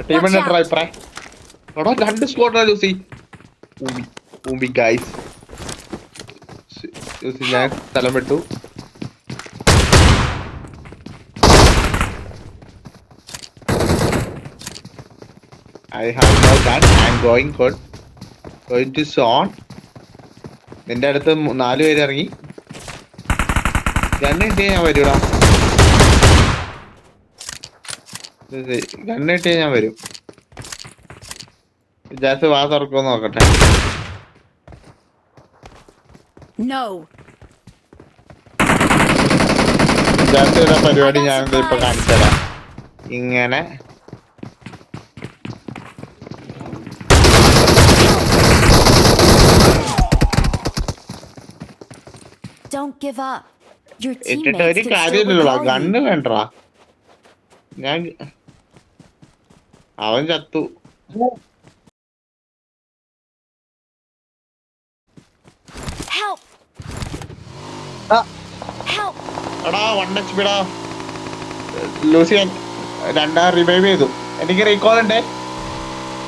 ടീമിന്റെ അഭിപ്രായം എടാ 2 സ്കോഡാ ലൂസി. ഊമ്പി ഗൈസ്. ലൂസി ഞാൻ സ്ഥലം വിട്ടു. I have no gun. I'm going to zone. നിന്റെ അടുത്ത് 4 പേര് ഇറങ്ങി. ഗണ്ണിട്ടേ ഞാൻ വരൂടാ. ഗണ്ണിട്ടേ ഞാൻ വരും. ജാസ് വാ തുറക്കുമോ നോക്കട്ടെ. ജാസിയുടെ പരിപാടി ഞാൻ ഇപ്പൊ കാണിച്ചുതരാം. ഇങ്ങനെ ഇട്ടിട്ട് ഒരു കാര്യമില്ലല്ലോ. ഗണ്ണ് വേണ്ടടാ. ഞാൻ അവൻ ചത്തു. എടാ 1 HP ടാ. ലൂസിയൻ 2 റിവൈവ് ചെയ്തു. എനിക്ക് റീകോൾ ഉണ്ട്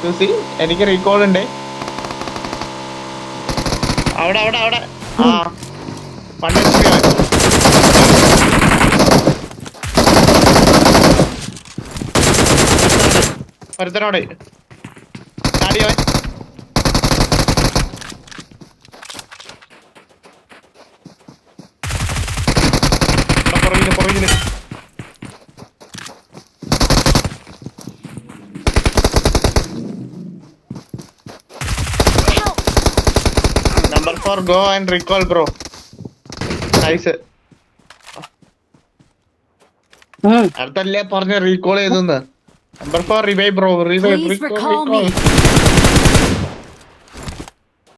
ലൂസി. എനിക്ക് റീകോൾ ഉണ്ട്. അവിടെ ആ 1 HP ഒരുത്തനോടെ ചാടിയവൻ. പുറകില് Number 4 go and recall bro. Nice. അടുത്തല്ലേ പറഞ്ഞ റീകോൾ ചെയ്തെന്ന്. Number 4 revive bro. Revive.